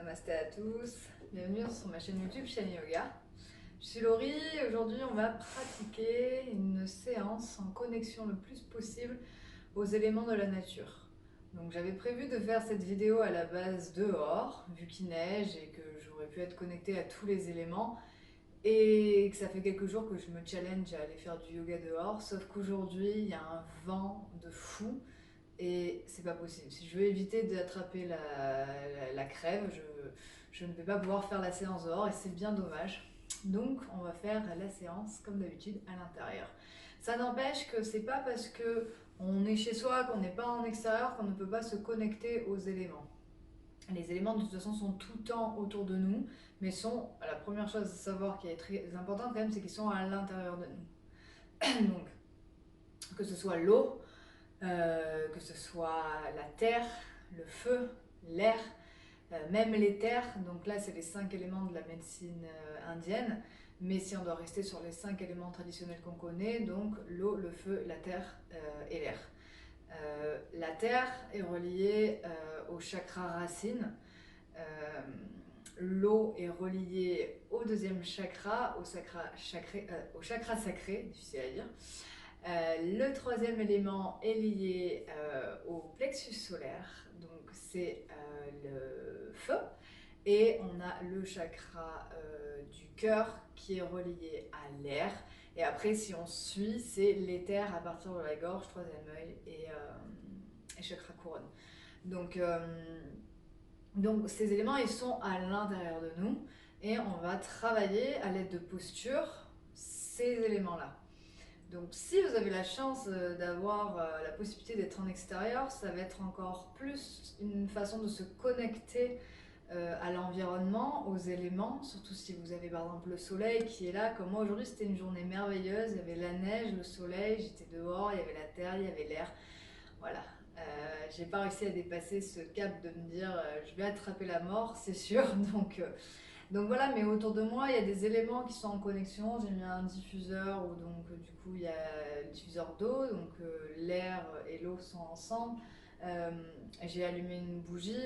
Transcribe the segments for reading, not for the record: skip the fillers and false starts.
Namasté à tous, bienvenue sur ma chaîne YouTube Shani Yoga. Je suis Laurie et aujourd'hui on va pratiquer une séance en connexion le plus possible aux éléments de la nature. Donc j'avais prévu de faire cette vidéo à la base dehors, vu qu'il neige et que j'aurais pu être connectée à tous les éléments et que ça fait quelques jours que je me challenge à aller faire du yoga dehors, sauf qu'aujourd'hui il y a un vent de fou. Et c'est pas possible. Si je veux éviter d'attraper la crève, je ne vais pas pouvoir faire la séance dehors et c'est bien dommage. Donc on va faire la séance comme d'habitude à l'intérieur. Ça n'empêche que c'est pas parce que on est chez soi, qu'on n'est pas en extérieur, qu'on ne peut pas se connecter aux éléments. Les éléments de toute façon sont tout le temps autour de nous, mais sont, la première chose à savoir qui est très importante quand même, c'est qu'ils sont à l'intérieur de nous. Donc que ce soit l'eau, que ce soit la terre, le feu, l'air, même les terres. Donc là, c'est les 5 éléments de la médecine indienne. Mais si on doit rester sur les 5 éléments traditionnels qu'on connaît, donc l'eau, le feu, la terre et l'air. La terre est reliée au chakra racine. Euh, L'eau est reliée au deuxième chakra, au chakra sacré, difficile à dire. Le troisième élément est lié au plexus solaire, donc c'est le feu. Et on a le chakra du cœur qui est relié à l'air. Et après, si on suit, c'est l'éther à partir de la gorge, troisième œil et chakra couronne. Donc ces éléments, ils sont à l'intérieur de nous. Et on va travailler à l'aide de postures ces éléments-là. Donc si vous avez la chance d'avoir la possibilité d'être en extérieur, ça va être encore plus une façon de se connecter à l'environnement, aux éléments, surtout si vous avez par exemple le soleil qui est là. Comme moi aujourd'hui, c'était une journée merveilleuse, il y avait la neige, le soleil, j'étais dehors, il y avait la terre, il y avait l'air. Voilà. J'ai pas réussi à dépasser ce cap de me dire je vais attraper la mort, c'est sûr. Donc voilà, mais autour de moi, il y a des éléments qui sont en connexion. J'ai mis un diffuseur où du coup il y a le diffuseur d'eau, donc l'air et l'eau sont ensemble. Euh, j'ai allumé une bougie.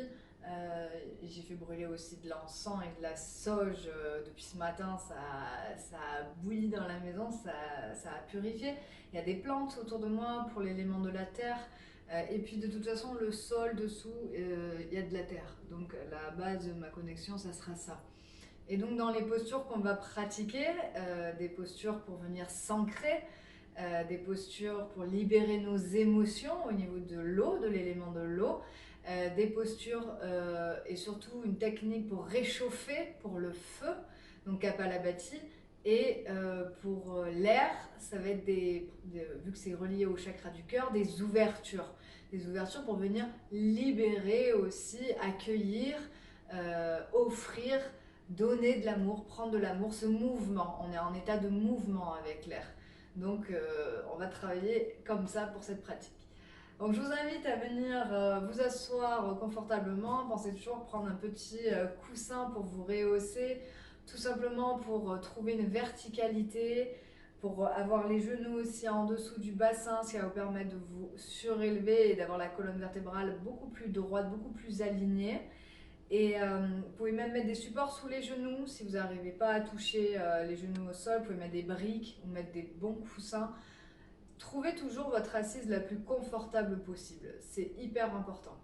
J'ai fait brûler aussi de l'encens et de la sauge depuis ce matin. Ça a bouilli dans la maison, ça a purifié. Il y a des plantes autour de moi pour l'élément de la terre. Et puis de toute façon, le sol dessous, il y a de la terre. Donc la base de ma connexion, ça sera ça. Et donc dans les postures qu'on va pratiquer, des postures pour venir s'ancrer, des postures pour libérer nos émotions au niveau de l'eau, de l'élément de l'eau, des postures et surtout une technique pour réchauffer, pour le feu, donc Kapalabhati, et pour l'air, ça va être vu que c'est relié au chakra du cœur, des ouvertures. Des ouvertures pour venir libérer aussi, accueillir, offrir, donner de l'amour, prendre de l'amour, ce mouvement. On est en état de mouvement avec l'air. Donc on va travailler comme ça pour cette pratique. Donc je vous invite à venir vous asseoir confortablement. Pensez toujours prendre un petit coussin pour vous rehausser, tout simplement pour trouver une verticalité, pour avoir les genoux aussi en dessous du bassin, ce qui va vous permettre de vous surélever et d'avoir la colonne vertébrale beaucoup plus droite, beaucoup plus alignée. Et vous pouvez même mettre des supports sous les genoux si vous n'arrivez pas à toucher les genoux au sol. Vous pouvez mettre des briques ou mettre des bons coussins. Trouvez toujours votre assise la plus confortable possible. C'est hyper important.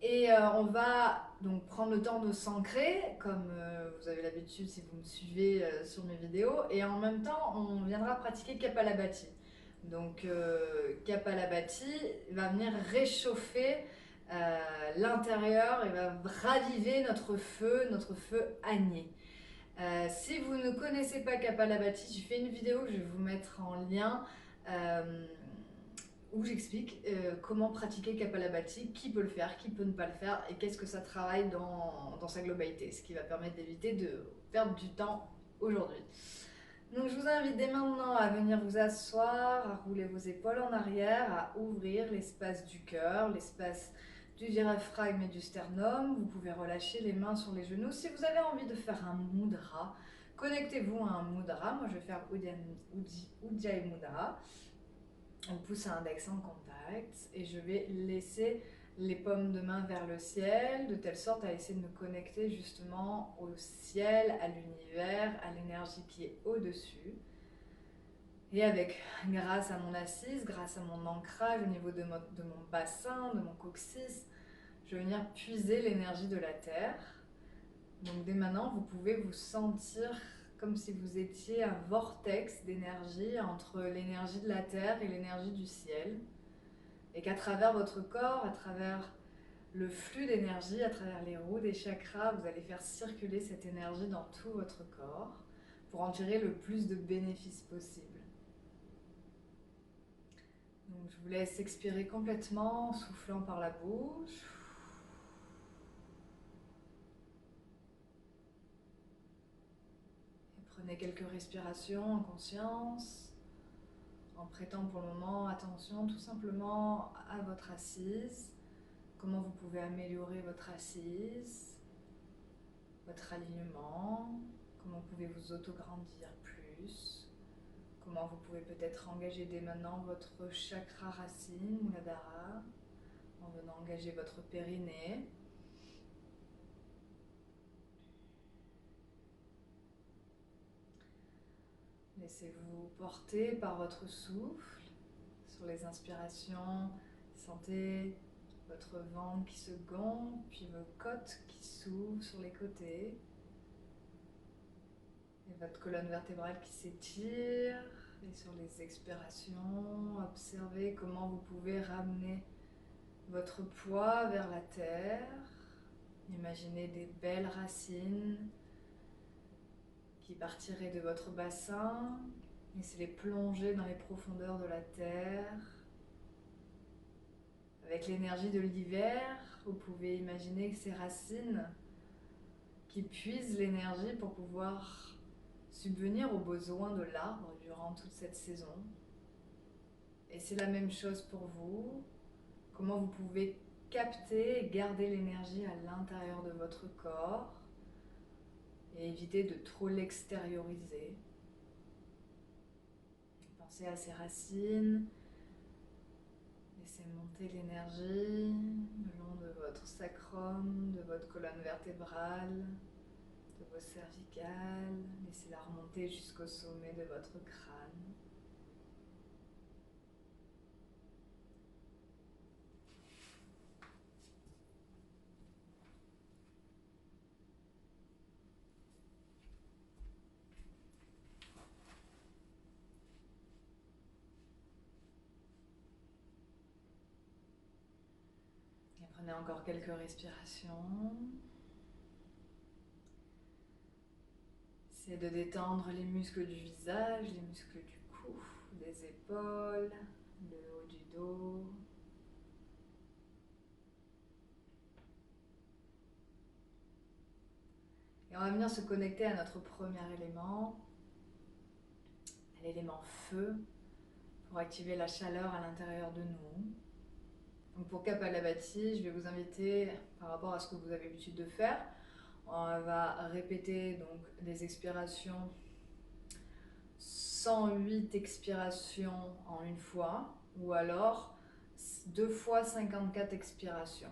Et on va donc prendre le temps de s'ancrer, comme vous avez l'habitude si vous me suivez sur mes vidéos. Et en même temps, on viendra pratiquer Kapalabhati. Donc Kapalabhati va venir réchauffer l'intérieur et va raviver notre feu agné. Si vous ne connaissez pas Kapalabhati, j'ai fait une vidéo que je vais vous mettre en lien où j'explique comment pratiquer Kapalabhati, qui peut le faire, qui peut ne pas le faire et qu'est-ce que ça travaille dans sa globalité, ce qui va permettre d'éviter de perdre du temps aujourd'hui. Donc je vous invite dès maintenant à venir vous asseoir, à rouler vos épaules en arrière, à ouvrir l'espace du cœur, l'espace du diaphragme et du sternum. Vous pouvez relâcher les mains sur les genoux. Si vous avez envie de faire un mudra, connectez-vous à un mudra. Moi je vais faire Ujjayi Mudra. On pousse à index en contact et je vais laisser les paumes de main vers le ciel, de telle sorte à essayer de me connecter justement au ciel, à l'univers, à l'énergie qui est au-dessus. Et grâce à mon assise, grâce à mon ancrage au niveau de mon bassin, de mon coccyx, je vais venir puiser l'énergie de la terre. Donc dès maintenant, vous pouvez vous sentir comme si vous étiez un vortex d'énergie entre l'énergie de la terre et l'énergie du ciel. Et qu'à travers votre corps, à travers le flux d'énergie, à travers les roues des chakras, vous allez faire circuler cette énergie dans tout votre corps pour en tirer le plus de bénéfices possible. Donc je vous laisse expirer complètement en soufflant par la bouche. Et prenez quelques respirations en conscience, en prêtant pour le moment attention tout simplement à votre assise. Comment vous pouvez améliorer votre assise, votre alignement, comment vous pouvez vous auto-grandir plus, comment vous pouvez peut-être engager dès maintenant votre chakra racine, Muladhara, en venant engager votre périnée. Laissez-vous porter par votre souffle sur les inspirations. Sentez votre ventre qui se gonfle, puis vos côtes qui s'ouvrent sur les côtés. Et votre colonne vertébrale qui s'étire. Et sur les expirations, observez comment vous pouvez ramener votre poids vers la terre. Imaginez des belles racines qui partiraient de votre bassin. Laissez-les plonger dans les profondeurs de la terre. Avec l'énergie de l'hiver, vous pouvez imaginer ces racines qui puisent l'énergie pour pouvoir subvenir aux besoins de l'arbre durant toute cette saison. Et c'est la même chose pour vous. Comment vous pouvez capter et garder l'énergie à l'intérieur de votre corps et éviter de trop l'extérioriser. Pensez à ces racines. Laissez monter l'énergie le long de votre sacrum, de votre colonne vertébrale, de vos cervicales. Laissez-la remonter jusqu'au sommet de votre crâne. Et prenez encore quelques respirations. Essayez de détendre les muscles du visage, les muscles du cou, des épaules, le haut du dos. Et on va venir se connecter à notre premier élément, à l'élément feu, pour activer la chaleur à l'intérieur de nous. Donc pour Kapalabhati, je vais vous inviter, par rapport à ce que vous avez l'habitude de faire, on va répéter donc des expirations, 108 expirations en une fois, ou alors 2 fois 54 expirations.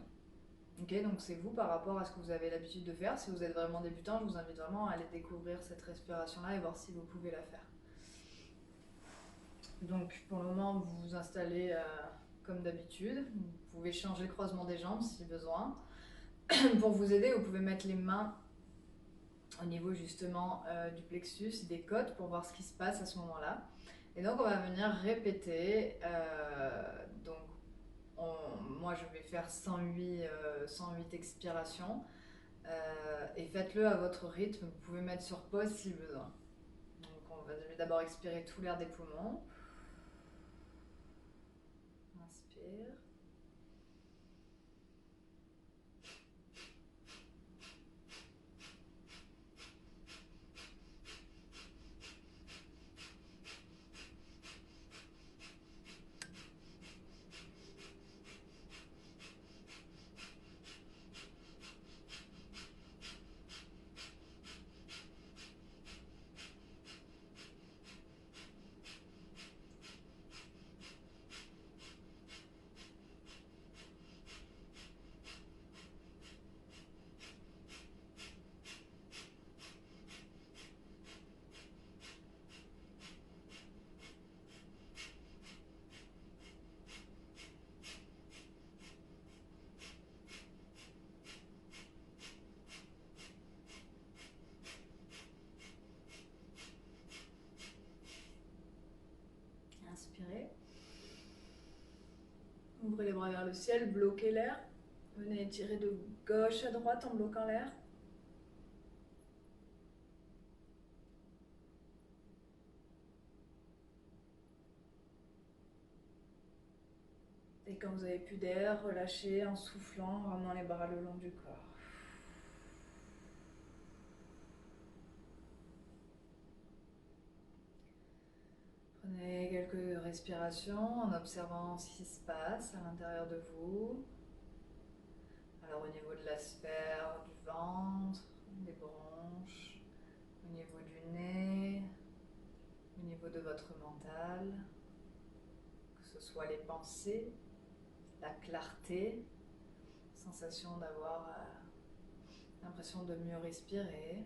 Ok, donc c'est vous par rapport à ce que vous avez l'habitude de faire. Si vous êtes vraiment débutant, je vous invite vraiment à aller découvrir cette respiration-là et voir si vous pouvez la faire. Donc pour le moment, vous vous installez comme d'habitude. Vous pouvez changer le croisement des jambes si besoin. Pour vous aider, vous pouvez mettre les mains au niveau justement du plexus, des côtes, pour voir ce qui se passe à ce moment-là. Et donc on va venir répéter. Moi je vais faire 108 expirations. Et faites-le à votre rythme. Vous pouvez mettre sur pause si besoin. Donc je vais d'abord expirer tout l'air des poumons. Inspire. inspirez. Ouvrez les bras vers le ciel, bloquez l'air. Venez étirer de gauche à droite en bloquant l'air. Et quand vous avez plus d'air, relâchez en soufflant, en ramenant les bras le long du corps. Prenez quelques respirations en observant ce qui se passe à l'intérieur de vous. Alors au niveau de la sphère, du ventre, des bronches, au niveau du nez, au niveau de votre mental, que ce soit les pensées, la clarté, sensation d'avoir l'impression de mieux respirer,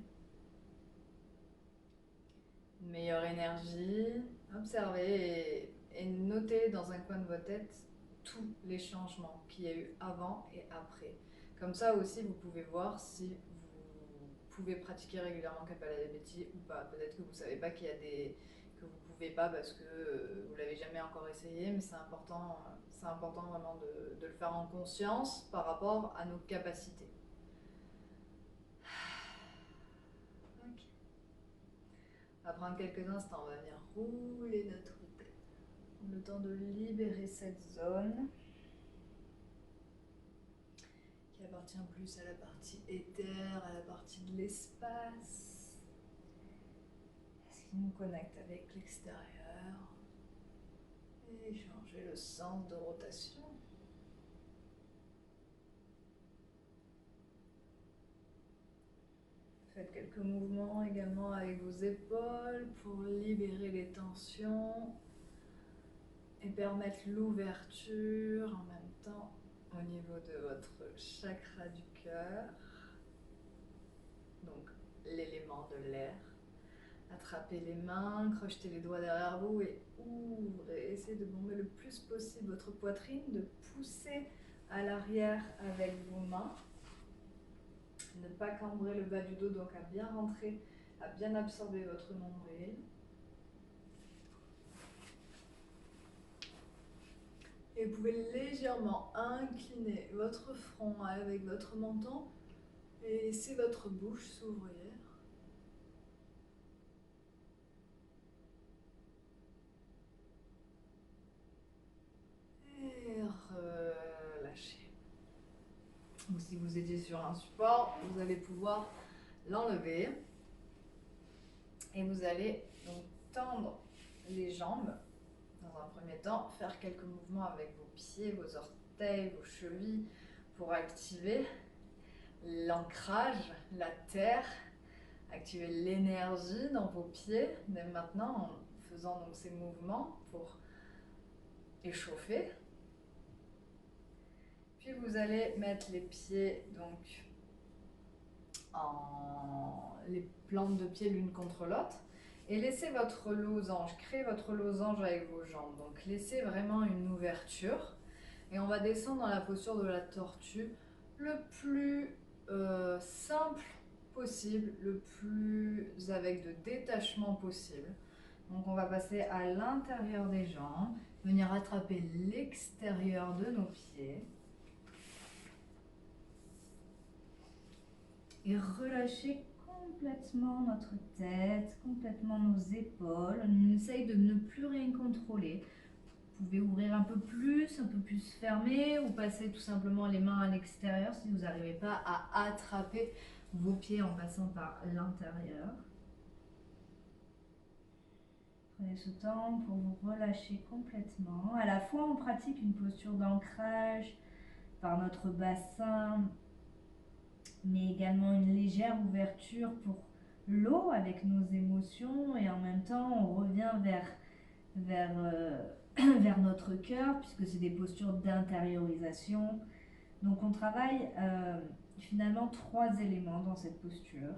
une meilleure énergie. Observez et notez dans un coin de votre tête tous les changements qu'il y a eu avant et après. Comme ça aussi, vous pouvez voir si vous pouvez pratiquer régulièrement Kapalabhati ou pas. Peut-être que vous ne savez pas qu'il y a des que vous ne pouvez pas parce que vous ne l'avez jamais encore essayé, mais c'est important vraiment de le faire en conscience par rapport à nos capacités. Okay. On va prendre quelques instants, on va venir rouler notre tête. Le temps de libérer cette zone qui appartient plus à la partie éther, à la partie de l'espace, ce qui nous connecte avec l'extérieur, et changer le sens de rotation. Faites quelques mouvements également avec vos épaules pour libérer les tensions et permettre l'ouverture en même temps au niveau de votre chakra du cœur, donc l'élément de l'air. Attrapez les mains, crochetez les doigts derrière vous et ouvrez. Essayez de bomber le plus possible votre poitrine, de pousser à l'arrière avec vos mains. Ne pas cambrer le bas du dos, donc à bien rentrer, à bien absorber votre nombril. Et vous pouvez légèrement incliner votre front avec votre menton et laisser votre bouche s'ouvrir. Et relâchez. Donc si vous étiez sur un support, vous allez pouvoir l'enlever. Et vous allez donc tendre les jambes. Dans un premier temps, faire quelques mouvements avec vos pieds, vos orteils, vos chevilles pour activer l'ancrage, la terre, activer l'énergie dans vos pieds dès maintenant en faisant donc ces mouvements pour échauffer. Puis vous allez mettre les pieds donc les plantes de pied l'une contre l'autre et laissez votre losange, créez votre losange avec vos jambes. Donc laissez vraiment une ouverture et on va descendre dans la posture de la tortue le plus simple possible, le plus avec de détachement possible. Donc on va passer à l'intérieur des jambes, venir attraper l'extérieur de nos pieds et relâcher complètement notre tête, complètement nos épaules. On essaye de ne plus rien contrôler. Vous pouvez ouvrir un peu plus fermer ou passer tout simplement les mains à l'extérieur si vous n'arrivez pas à attraper vos pieds en passant par l'intérieur. Prenez ce temps pour vous relâcher complètement. À la fois, on pratique une posture d'ancrage par notre bassin, mais également une légère ouverture pour l'eau avec nos émotions, et en même temps on revient vers notre cœur puisque c'est des postures d'intériorisation. Donc on travaille finalement 3 éléments dans cette posture.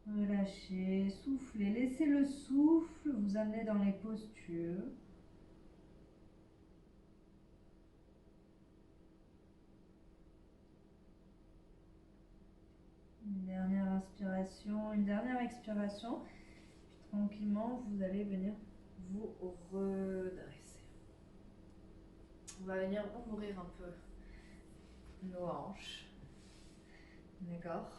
Relâchez, soufflez, laissez le souffle vous amener dans les postures. Une dernière inspiration, une dernière expiration. Puis tranquillement, vous allez venir vous redresser. On va venir ouvrir un peu nos hanches. D'accord?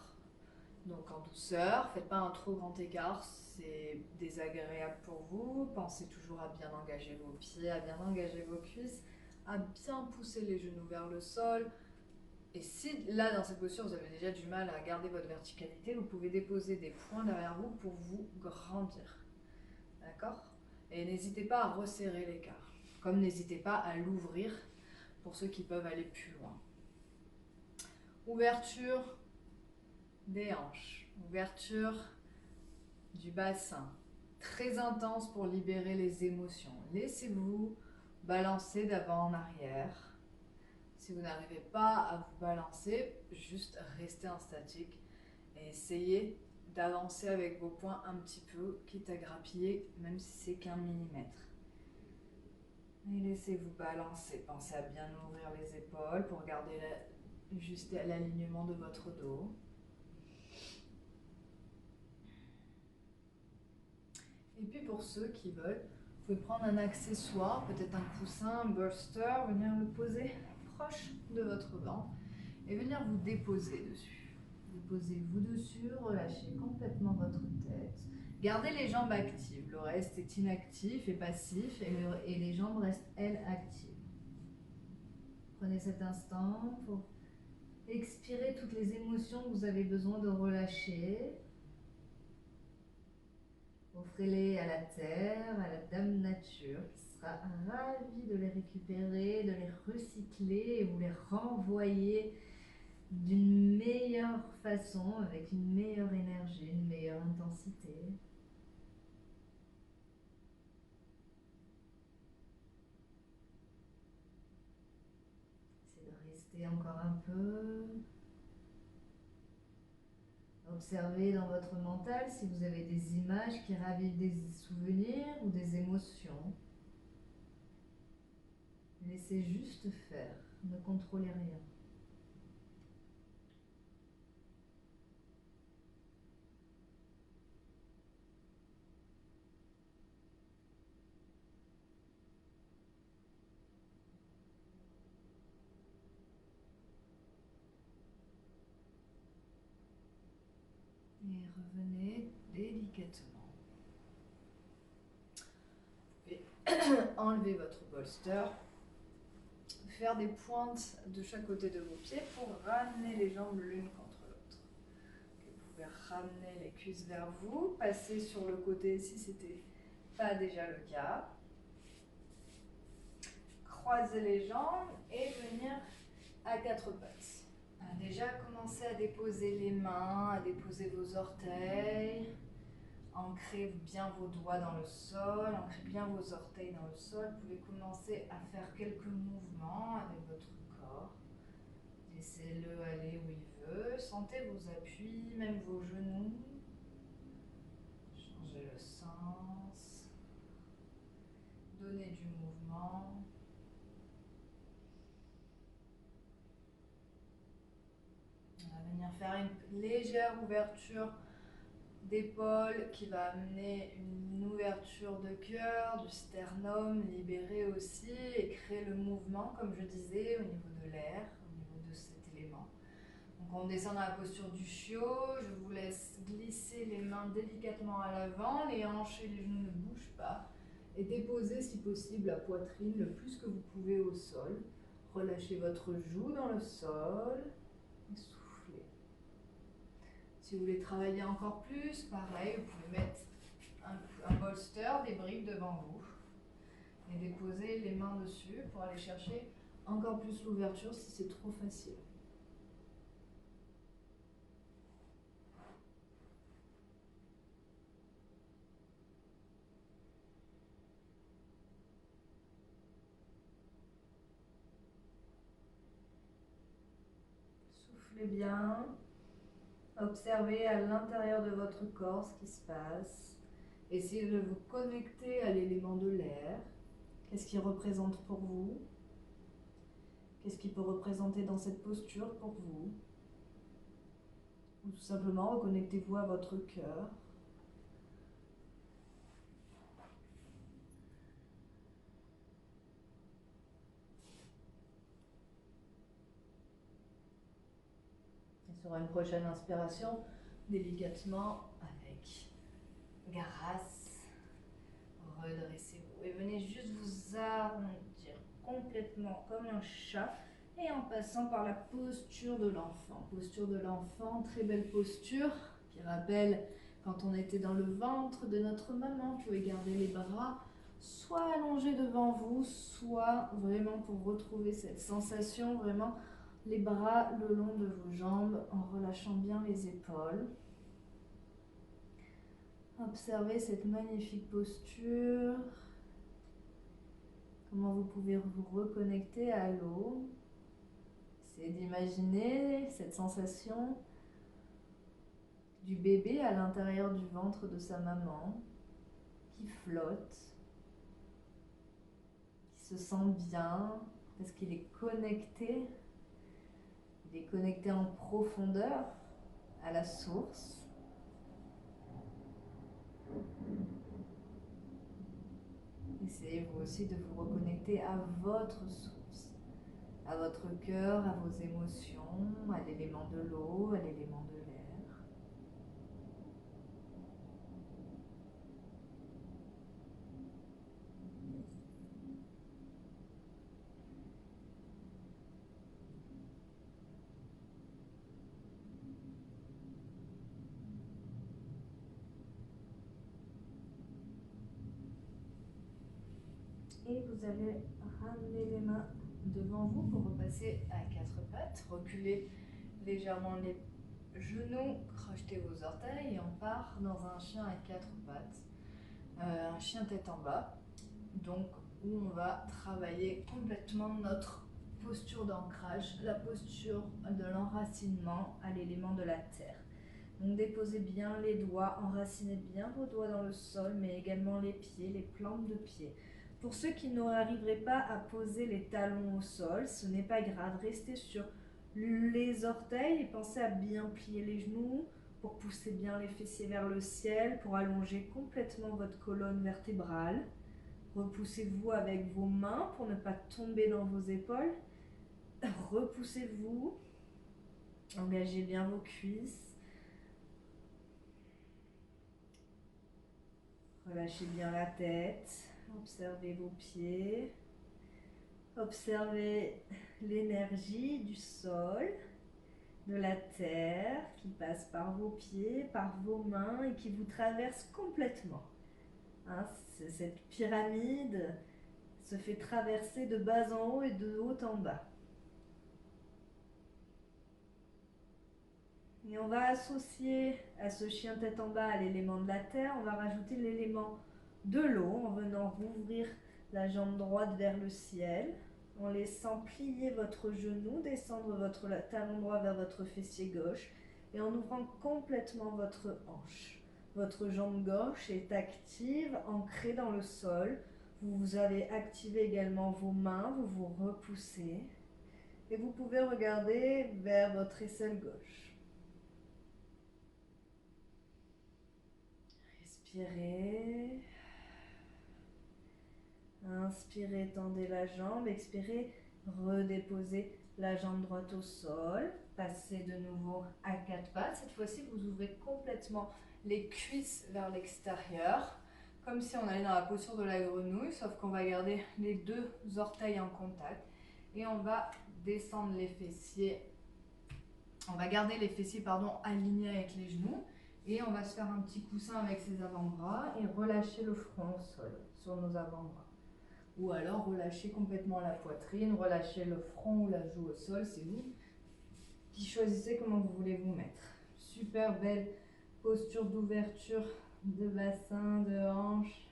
Donc en douceur, faites pas un trop grand écart, c'est désagréable pour vous. Pensez toujours à bien engager vos pieds, à bien engager vos cuisses, à bien pousser les genoux vers le sol. Et si là, dans cette posture, vous avez déjà du mal à garder votre verticalité, vous pouvez déposer des poings derrière vous pour vous grandir. D'accord? Et n'hésitez pas à resserrer l'écart. Comme n'hésitez pas à l'ouvrir pour ceux qui peuvent aller plus loin. Ouverture des hanches, ouverture du bassin, très intense pour libérer les émotions. Laissez-vous balancer d'avant en arrière. Si vous n'arrivez pas à vous balancer, juste restez en statique et essayez d'avancer avec vos poings un petit peu, quitte à grappiller, même si c'est qu'1 millimètre. Et laissez-vous balancer. Pensez à bien ouvrir les épaules pour garder juste l'alignement de votre dos. Et puis pour ceux qui veulent, vous pouvez prendre un accessoire, peut-être un coussin, un bolster, venir le poser proche de votre banc et venir vous déposer dessus. Déposez-vous dessus, relâchez complètement votre tête. Gardez les jambes actives, le reste est inactif et passif et les jambes restent, elles, actives. Prenez cet instant pour expirer toutes les émotions que vous avez besoin de relâcher. Offrez-les à la terre, à la Dame Nature, qui sera ravie de les récupérer, de les recycler et vous les renvoyer d'une meilleure façon, avec une meilleure énergie, une meilleure intensité. Essayez de rester encore un peu. Observez dans votre mental si vous avez des images qui ravivent des souvenirs ou des émotions. Laissez juste faire, ne contrôlez rien. Et revenez délicatement. Vous pouvez enlever votre bolster, faire des pointes de chaque côté de vos pieds pour ramener les jambes l'une contre l'autre. Vous pouvez ramener les cuisses vers vous, passer sur le côté si ce n'était pas déjà le cas. Croiser les jambes et venir à 4 pattes. Déjà commencez à déposer les mains, à déposer vos orteils. Ancrez bien vos doigts dans le sol, ancrez bien vos orteils dans le sol. Vous pouvez commencer à faire quelques mouvements avec votre corps. Laissez-le aller où il veut. Sentez vos appuis, même vos genoux. Changez le sens. Donnez du mouvement. On va venir faire une légère ouverture d'épaule qui va amener une ouverture de cœur, du sternum libéré aussi et créer le mouvement, comme je disais, au niveau de l'air, au niveau de cet élément. Donc on descend dans la posture du chiot, je vous laisse glisser les mains délicatement à l'avant, les hanches et les genoux ne bougent pas et déposez si possible la poitrine le plus que vous pouvez au sol. Relâchez votre joue dans le sol et soufflez. Si vous voulez travailler encore plus, pareil, vous pouvez mettre un bolster, des briques devant vous et déposer les mains dessus pour aller chercher encore plus l'ouverture si c'est trop facile. Soufflez bien. Observez à l'intérieur de votre corps ce qui se passe. Essayez de vous connecter à l'élément de l'air. Qu'est-ce qu'il représente pour vous? Qu'est-ce qu'il peut représenter dans cette posture pour vous? Ou tout simplement reconnectez-vous à votre cœur. Sur une prochaine inspiration, délicatement, avec grâce, redressez-vous. Et venez juste vous arrondir complètement comme un chat et en passant par la posture de l'enfant. Posture de l'enfant, très belle posture qui rappelle quand on était dans le ventre de notre maman. Vous pouvez garder les bras soit allongés devant vous, soit vraiment pour retrouver cette sensation, vraiment les bras le long de vos jambes en relâchant bien les épaules. Observez cette magnifique posture. Comment vous pouvez vous reconnecter à l'eau. Essayez d'imaginer cette sensation du bébé à l'intérieur du ventre de sa maman qui flotte, qui se sent bien parce qu'il est connecté. Il est connecté en profondeur à la source. Essayez vous aussi de vous reconnecter à votre source, à votre cœur, à vos émotions, à l'élément de l'eau, à l'élément de l'air. Et vous allez ramener les mains devant vous pour repasser à quatre pattes. Reculez légèrement les genoux, crochetez vos orteils et on part dans un chien à quatre pattes. Un chien tête en bas, donc où on va travailler complètement notre posture d'ancrage, la posture de l'enracinement à l'élément de la terre. Donc déposez bien les doigts, enracinez bien vos doigts dans le sol, mais également les pieds, les plantes de pied. Pour ceux qui n'arriveraient pas à poser les talons au sol, ce n'est pas grave, restez sur les orteils et pensez à bien plier les genoux pour pousser bien les fessiers vers le ciel, pour allonger complètement votre colonne vertébrale. Repoussez-vous avec vos mains pour ne pas tomber dans vos épaules. Repoussez-vous, engagez bien vos cuisses. Relâchez bien la tête, observez vos pieds, observez l'énergie du sol, de la terre qui passe par vos pieds, par vos mains et qui vous traverse complètement. Hein, cette pyramide se fait traverser de bas en haut et de haut en bas. Et on va associer à ce chien tête en bas à l'élément de la terre, on va rajouter l'élément de l'eau en venant rouvrir la jambe droite vers le ciel, en laissant plier votre genou, descendre votre talon droit vers votre fessier gauche et en ouvrant complètement votre hanche. Votre jambe gauche est active, ancrée dans le sol. Vous avez activé également vos mains, vous vous repoussez et vous pouvez regarder vers votre aisselle gauche. Expirez. Inspirez, tendez la jambe. Expirez, redéposez la jambe droite au sol. Passez de nouveau à quatre pattes. Cette fois-ci, vous ouvrez complètement les cuisses vers l'extérieur, comme si on allait dans la posture de la grenouille, sauf qu'on va garder les deux orteils en contact. Et on va descendre les fessiers. On va garder les fessiers alignés avec les genoux. Et on va se faire un petit coussin avec ses avant-bras et relâcher le front au sol sur nos avant-bras. Ou alors relâcher complètement la poitrine, relâcher le front ou la joue au sol, c'est vous qui choisissez comment vous voulez vous mettre. Super belle posture d'ouverture de bassin, de hanche,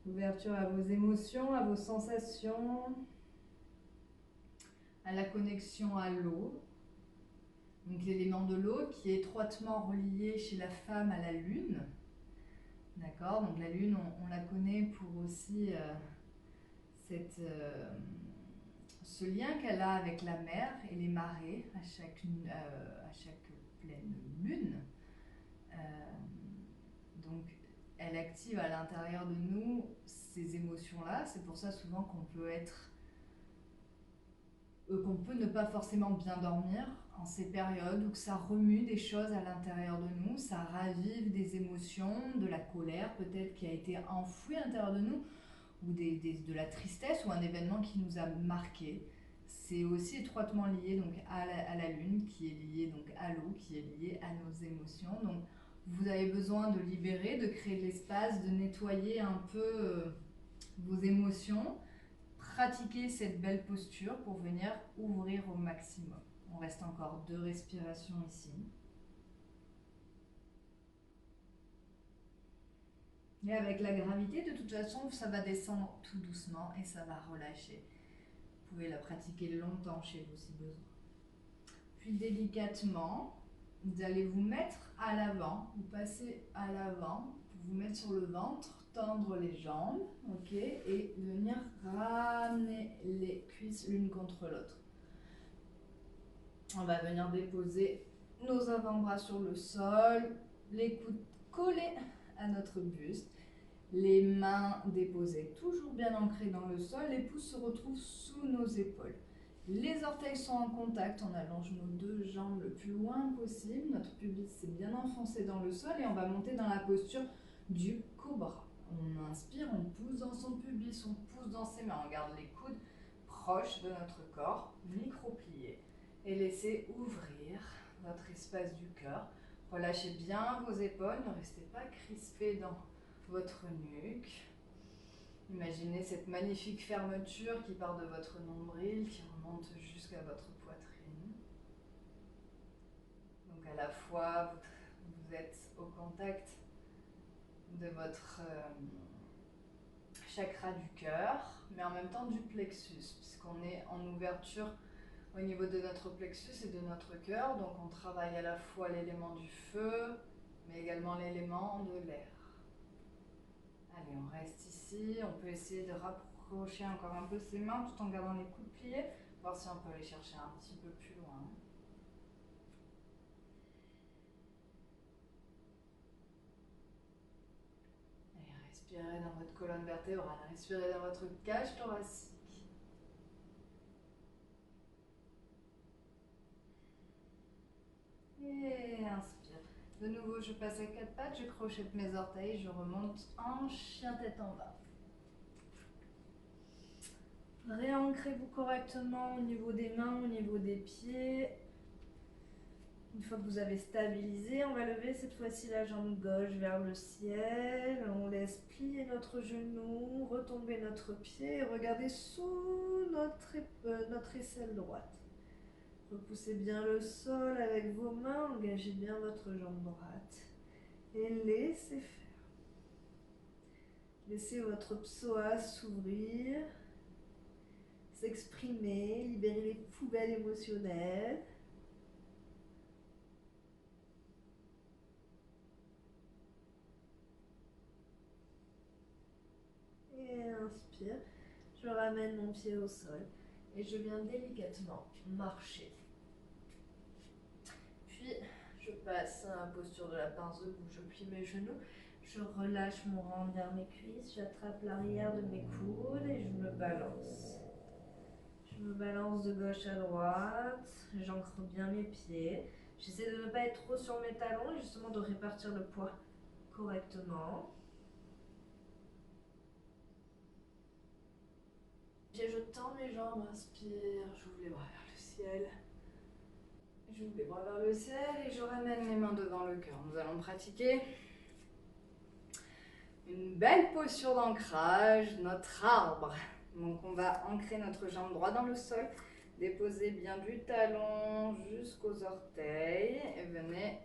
d'ouverture à vos émotions, à vos sensations, à la connexion à l'eau. Donc l'élément de l'eau qui est étroitement relié chez la femme à la lune. D'accord, donc la lune, on la connaît pour aussi ce lien qu'elle a avec la mer et les marées à chaque pleine lune. Donc elle active à l'intérieur de nous ces émotions-là. C'est pour ça souvent qu'on peut être qu'on peut ne pas forcément bien dormir en ces périodes où que ça remue des choses à l'intérieur de nous, ça ravive des émotions, de la colère peut-être qui a été enfouie à l'intérieur de nous, ou de la tristesse ou un événement qui nous a marqué. C'est aussi étroitement lié donc à la lune, qui est liée donc à l'eau, qui est liée à nos émotions. Donc vous avez besoin de libérer, de créer de l'espace, de nettoyer un peu vos émotions, pratiquer cette belle posture pour venir ouvrir au maximum. On reste encore 2 respirations ici. Et avec la gravité, de toute façon, ça va descendre tout doucement et ça va relâcher. Vous pouvez la pratiquer longtemps chez vous si besoin. Puis délicatement, vous allez vous mettre à l'avant, vous passez à l'avant, vous mettre sur le ventre, tendre les jambes, ok, et venir ramener les cuisses l'une contre l'autre. On va venir déposer nos avant-bras sur le sol, les coudes collés à notre buste, les mains déposées toujours bien ancrées dans le sol, les pouces se retrouvent sous nos épaules. Les orteils sont en contact, on allonge nos 2 jambes le plus loin possible, notre pubis s'est bien enfoncé dans le sol et on va monter dans la posture du cobra. On inspire, on pousse dans son pubis, on pousse dans ses mains, on garde les coudes proches de notre corps, micro-pliés, et laissez ouvrir votre espace du cœur. Relâchez bien vos épaules, ne restez pas crispés dans votre nuque. Imaginez cette magnifique fermeture qui part de votre nombril, qui remonte jusqu'à votre poitrine. Donc à la fois, vous êtes au contact de votre chakra du cœur, mais en même temps du plexus, puisqu'on est en ouverture au niveau de notre plexus et de notre cœur. Donc on travaille à la fois l'élément du feu, mais également l'élément de l'air. Allez, on reste ici, on peut essayer de rapprocher encore un peu ses mains tout en gardant les coudes pliés, voir si on peut aller chercher un petit peu plus loin. Allez, respirez dans votre colonne vertébrale, respirez dans votre cage thoracique. Et inspire. De nouveau, je passe à 4 pattes, je crochette mes orteils, je remonte en chien tête en bas. Réancrez-vous correctement au niveau des mains, au niveau des pieds. Une fois que vous avez stabilisé, on va lever cette fois-ci la jambe gauche vers le ciel. On laisse plier notre genou, retomber notre pied et regarder sous notre aisselle droite. Repoussez bien le sol avec vos mains, engagez bien votre jambe droite et laissez faire. Laissez votre psoas s'ouvrir, s'exprimer, libérer les poubelles émotionnelles. Et inspire, je ramène mon pied au sol et je viens délicatement marcher. Puis je passe à la posture de la pince debout, je plie mes genoux, je relâche mon ventre vers mes cuisses, j'attrape l'arrière de mes coudes et je me balance. Je me balance de gauche à droite, j'ancre bien mes pieds. J'essaie de ne pas être trop sur mes talons et justement de répartir le poids correctement. Et je tends mes jambes, inspire, j'ouvre les bras vers le ciel. J'ouvre les bras vers le ciel et je ramène mes mains devant le cœur. Nous allons pratiquer une belle posture d'ancrage, notre arbre. Donc on va ancrer notre jambe droite dans le sol, déposer bien du talon jusqu'aux orteils et venez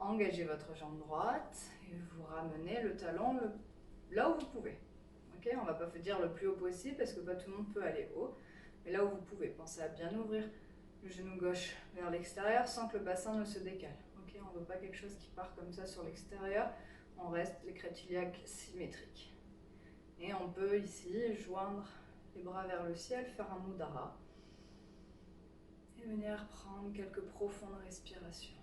engager votre jambe droite et vous ramenez le talon là où vous pouvez. Okay, on ne va pas dire le plus haut possible parce que pas tout le monde peut aller haut, mais là où vous pouvez, pensez à bien ouvrir le genou gauche vers l'extérieur sans que le bassin ne se décale. Okay, on ne veut pas quelque chose qui part comme ça sur l'extérieur, on reste l'écrête iliaque symétrique. Et on peut ici joindre les bras vers le ciel, faire un mudra et venir prendre quelques profondes respirations.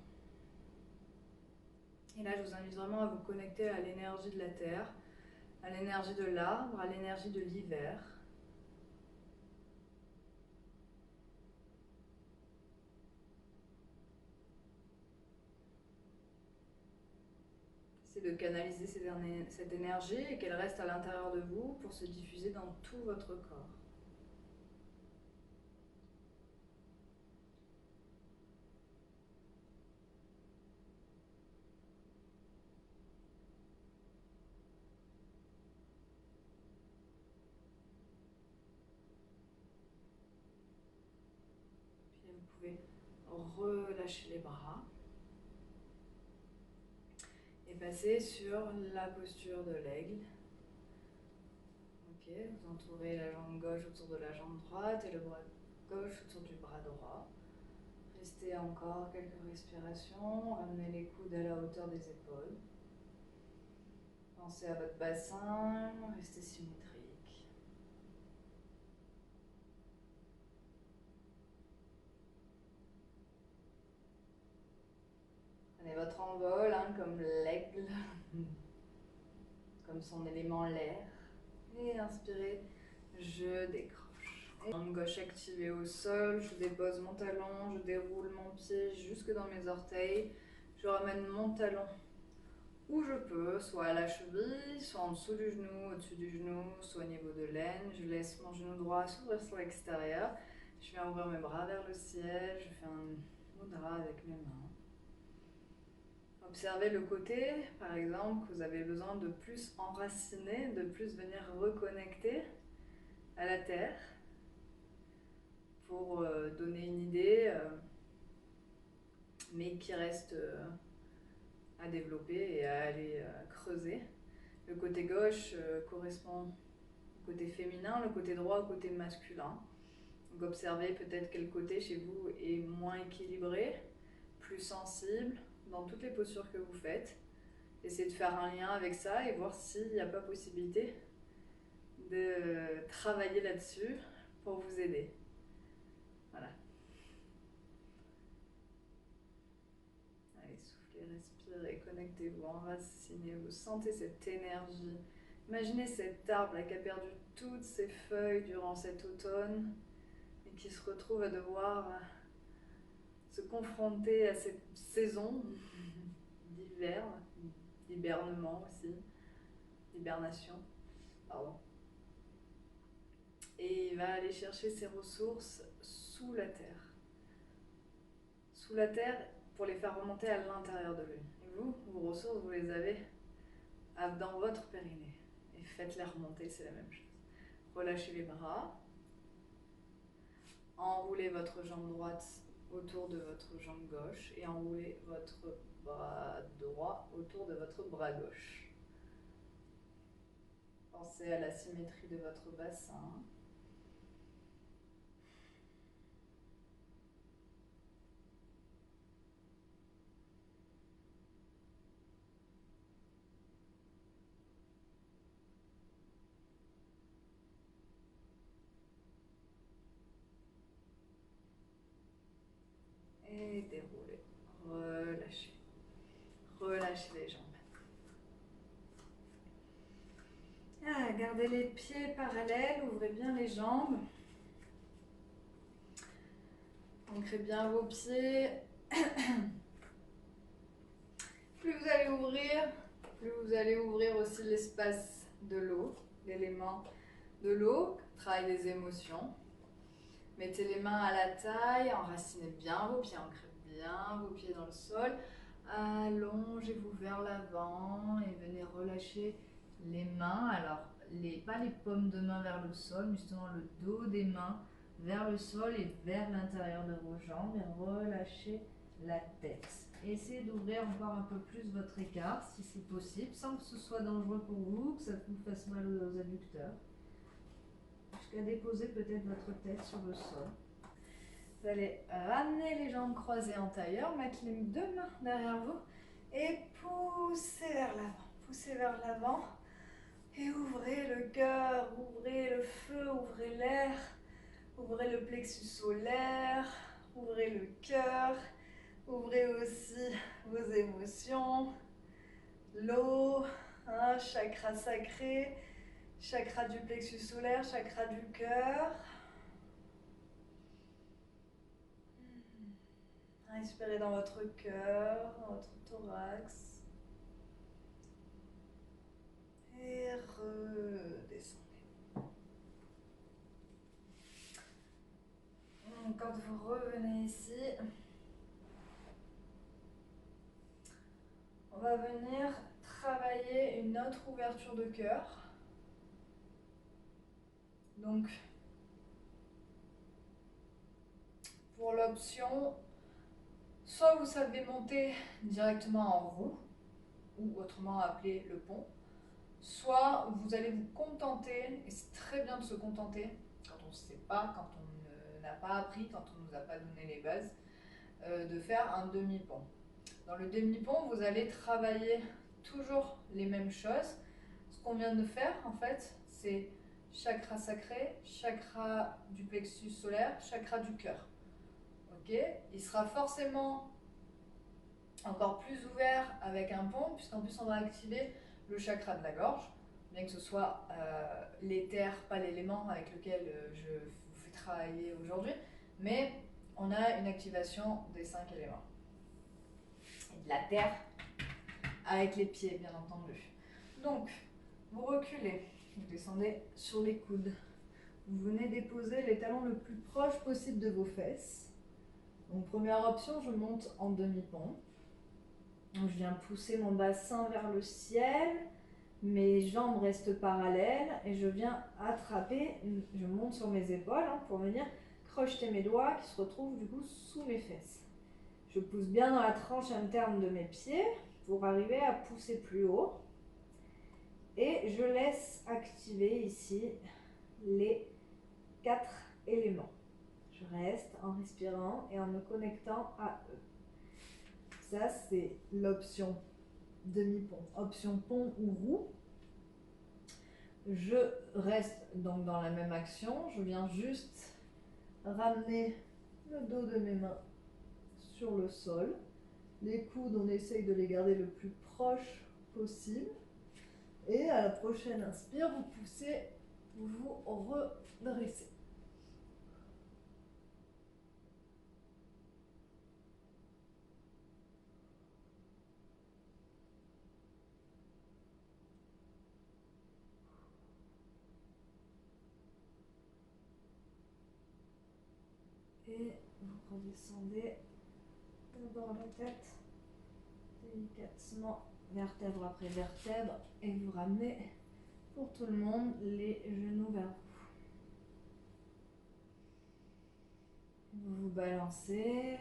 Et là, je vous invite vraiment à vous connecter à l'énergie de la terre, à l'énergie de l'arbre, à l'énergie de l'hiver. C'est de canaliser cette énergie et qu'elle reste à l'intérieur de vous pour se diffuser dans tout votre corps. Puis vous pouvez relâcher les bras et passer sur la posture de l'aigle. Ok, vous entourez la jambe gauche autour de la jambe droite et le bras gauche autour du bras droit. Restez encore quelques respirations, ramenez les coudes à la hauteur des épaules. Pensez à votre bassin, restez symétrique. Prenez votre envol, comme l'aigle, comme son élément l'air. Et inspirez, je décroche. Jambe gauche activée au sol, je dépose mon talon, je déroule mon pied jusque dans mes orteils. Je ramène mon talon où je peux, soit à la cheville, soit en dessous du genou, au-dessus du genou, soit au niveau de l'aine. Je laisse mon genou droit s'ouvrir sur l'extérieur. Je viens ouvrir mes bras vers le ciel, je fais un mudra avec mes mains. Observez le côté, par exemple, que vous avez besoin de plus enraciner, de plus venir reconnecter à la terre pour donner une idée, mais qui reste à développer et à aller creuser. Le côté gauche correspond au côté féminin, le côté droit au côté masculin. Donc observez peut-être quel côté chez vous est moins équilibré, plus sensible dans toutes les postures que vous faites. Essayez de faire un lien avec ça et voir s'il n'y a pas possibilité de travailler là-dessus pour vous aider. Voilà. Allez, soufflez, respirez, connectez-vous, enracinez-vous, sentez cette énergie. Imaginez cet arbre là qui a perdu toutes ses feuilles durant cet automne et qui se retrouve à devoir se confronter à cette saison d'hiver, d'hibernement aussi, d'hibernation, pardon. Et il va aller chercher ses ressources sous la terre. Sous la terre pour les faire remonter à l'intérieur de lui. Et vous, vos ressources, vous les avez dans votre périnée. Et faites-les remonter, c'est la même chose. Relâchez les bras. Enroulez votre jambe droite autour de votre jambe gauche et enroulez votre bras droit autour de votre bras gauche. Pensez à la symétrie de votre bassin. Et déroulez. Relâchez. Relâchez les jambes. Gardez les pieds parallèles, ouvrez bien les jambes. Ancrez bien vos pieds. Plus vous allez ouvrir aussi l'espace de l'eau, l'élément de l'eau, travail des émotions. Mettez les mains à la taille, enracinez bien vos pieds, ancrez bien vos pieds dans le sol. Allongez-vous vers l'avant et venez relâcher les mains. Alors, pas les paumes de main vers le sol, mais justement le dos des mains vers le sol et vers l'intérieur de vos jambes et relâchez la tête. Essayez d'ouvrir encore un peu plus votre écart si c'est possible, sans que ce soit dangereux pour vous, que ça vous fasse mal aux adducteurs. Jusqu'à déposer peut-être votre tête sur le sol. Vous allez ramener les jambes croisées en tailleur, mettre les deux mains derrière vous et pousser vers l'avant. Poussez vers l'avant et ouvrez le cœur, ouvrez le feu, ouvrez l'air, ouvrez le plexus solaire, ouvrez le cœur, ouvrez aussi vos émotions, l'eau, chakra sacré, chakra du plexus solaire, chakra du cœur. Inspirez dans votre cœur, dans votre thorax. redescendez. Donc, quand vous revenez ici, on va venir travailler une autre ouverture de cœur. Donc, pour l'option, soit vous savez monter directement en roue, ou autrement appelé le pont, soit vous allez vous contenter, et c'est très bien de se contenter, quand on ne sait pas, quand on n'a pas appris, quand on ne nous a pas donné les bases, de faire un demi-pont. Dans le demi-pont, vous allez travailler toujours les mêmes choses. Ce qu'on vient de faire, en fait, c'est chakra sacré, chakra du plexus solaire, chakra du cœur. Ok, il sera forcément encore plus ouvert avec un pont, puisqu'en plus on va activer le chakra de la gorge, bien que ce soit l'éther, pas l'élément avec lequel je vous fais travailler aujourd'hui, mais on a une activation des 5 éléments. Et de la terre avec les pieds, bien entendu. Donc, vous reculez, vous descendez sur les coudes. Vous venez déposer les talons le plus proche possible de vos fesses. Donc, première option, je monte en demi-pont. Donc, je viens pousser mon bassin vers le ciel. Mes jambes restent parallèles et je viens attraper, je monte sur mes épaules pour venir crocheter mes doigts qui se retrouvent du coup sous mes fesses. Je pousse bien dans la tranche interne de mes pieds pour arriver à pousser plus haut. Et je laisse activer ici les 4 éléments. Je reste en respirant et en me connectant à eux. Ça, c'est l'option demi-pont. Option pont ou roue. Je reste donc dans la même action. Je viens juste ramener le dos de mes mains sur le sol. Les coudes, on essaye de les garder le plus proche possible. Et à la prochaine inspire, vous poussez, vous vous redressez. Et vous redescendez d'abord la tête, délicatement, vertèbre après vertèbre, et vous ramenez pour tout le monde les genoux vers vous. Vous vous balancez,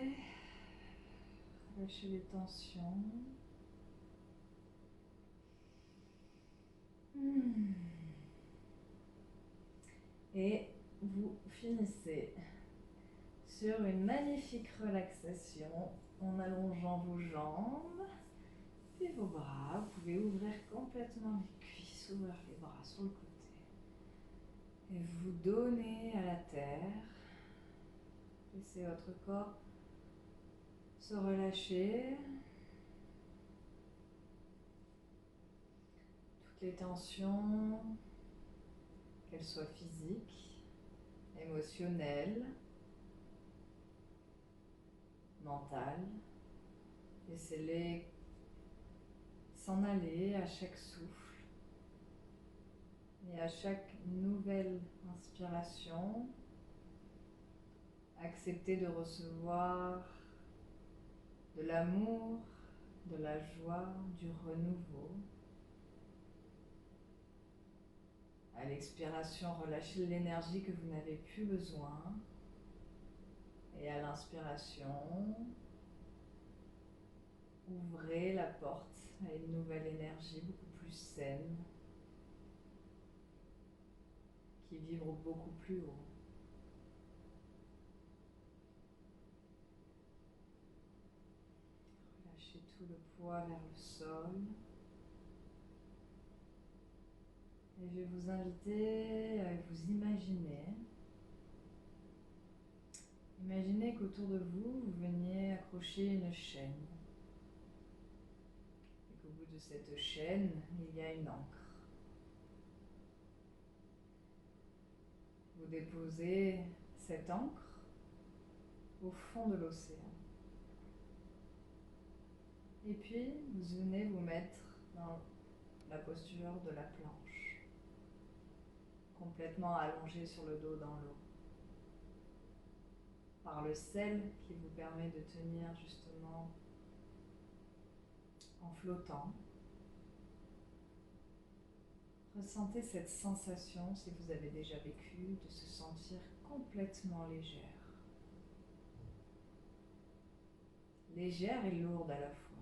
lâchez les tensions. Et vous finissez sur une magnifique relaxation en allongeant vos jambes et vos bras. Vous pouvez ouvrir complètement les cuisses, ouvrir les bras sur le côté. Et vous donnez à la terre. Laissez votre corps se relâcher. Toutes les tensions, qu'elles soient physiques, émotionnelles, mentales, laissez-les s'en aller à chaque souffle. Et à chaque nouvelle inspiration, acceptez de recevoir de l'amour, de la joie, du renouveau. À l'expiration, relâchez l'énergie que vous n'avez plus besoin. Et à l'inspiration, ouvrez la porte à une nouvelle énergie beaucoup plus saine, qui vibre beaucoup plus haut. Relâchez tout le poids vers le sol. Et je vais vous inviter à vous imaginer. Imaginez qu'autour de vous, vous veniez accrocher une chaîne. Et qu'au bout de cette chaîne, il y a une ancre. Vous déposez cette ancre au fond de l'océan. Et puis, vous venez vous mettre dans la posture de la planche. complètement allongé sur le dos dans l'eau. Par le sel qui vous permet de tenir justement en flottant. Ressentez cette sensation, si vous avez déjà vécu, de se sentir complètement légère. Légère et lourde à la fois.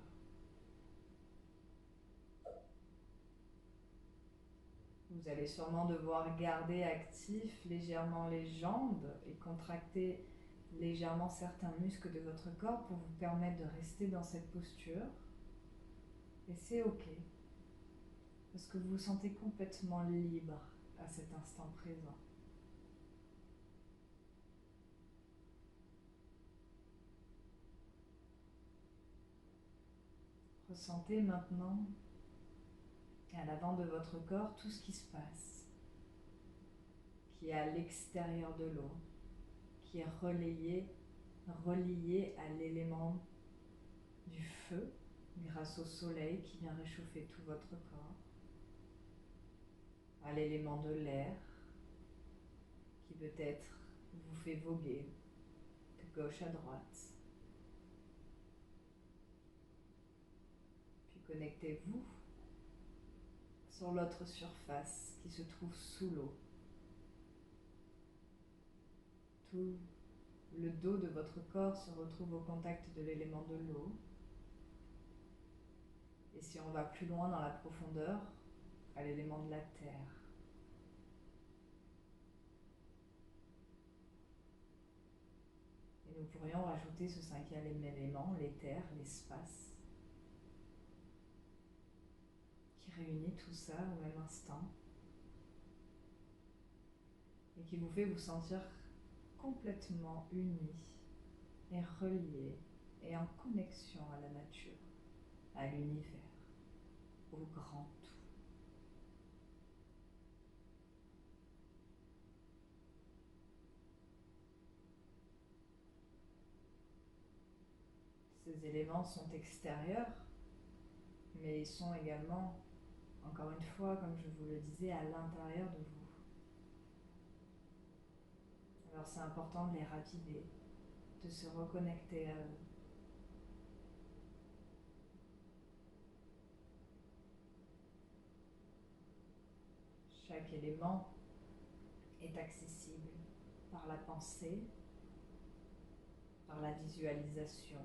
Vous allez sûrement devoir garder actifs légèrement les jambes et contracter légèrement certains muscles de votre corps pour vous permettre de rester dans cette posture. Et c'est ok, parce que vous vous sentez complètement libre à cet instant présent. Ressentez maintenant à l'avant de votre corps tout ce qui se passe, qui est à l'extérieur de l'eau, qui est relié à l'élément du feu grâce au soleil qui vient réchauffer tout votre corps, à l'élément de l'air qui peut-être vous fait voguer de gauche à droite. Puis connectez-vous sur l'autre surface qui se trouve sous l'eau. Tout le dos de votre corps se retrouve au contact de l'élément de l'eau. Et si on va plus loin dans la profondeur, à l'élément de la terre. Et nous pourrions rajouter ce cinquième élément, l'éther, l'espace, qui réunit tout ça au même instant et qui vous fait vous sentir complètement unis et reliés et en connexion à la nature, à l'univers, au grand tout. Ces éléments sont extérieurs, mais ils sont également, encore une fois, comme je vous le disais, à l'intérieur de vous. Alors c'est important de les raviver, de se reconnecter à eux. Chaque élément est accessible par la pensée, par la visualisation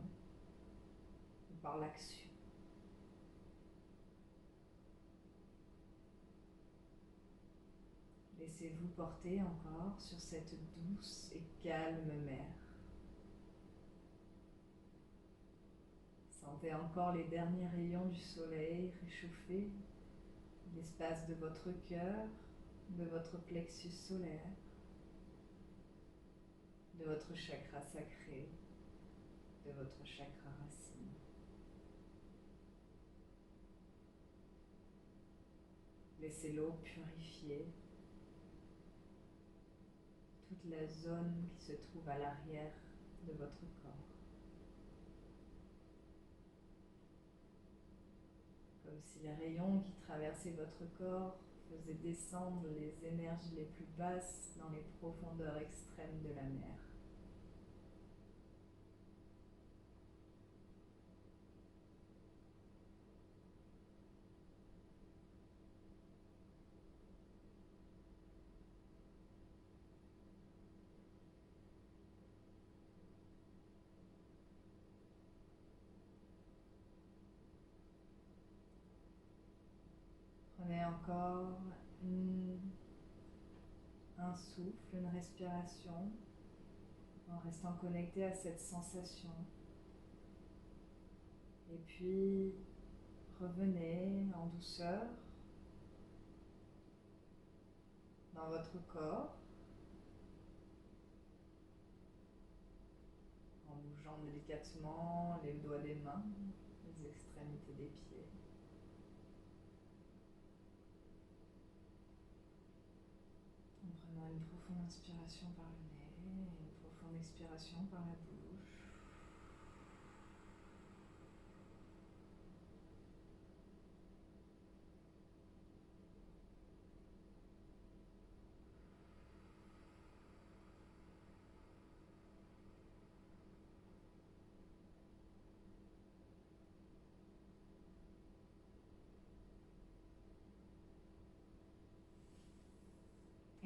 ou par l'action. Laissez-vous porter encore sur cette douce et calme mer. Sentez encore les derniers rayons du soleil réchauffer l'espace de votre cœur, de votre plexus solaire, de votre chakra sacré, de votre chakra racine. Laissez l'eau purifier toute la zone qui se trouve à l'arrière de votre corps. Comme si les rayons qui traversaient votre corps faisaient descendre les énergies les plus basses dans les profondeurs extrêmes de la mer. Prenez encore un souffle, une respiration, en restant connecté à cette sensation. Et puis, revenez en douceur dans votre corps, en bougeant délicatement les doigts des mains, les extrémités des pieds. En prenant une profonde inspiration par le nez et une profonde expiration par la bouche.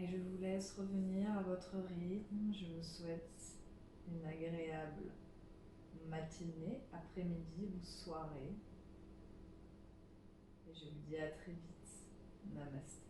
Et je vous laisse revenir à votre rythme. Je vous souhaite une agréable matinée, après-midi ou soirée. Et je vous dis à très vite. Namasté.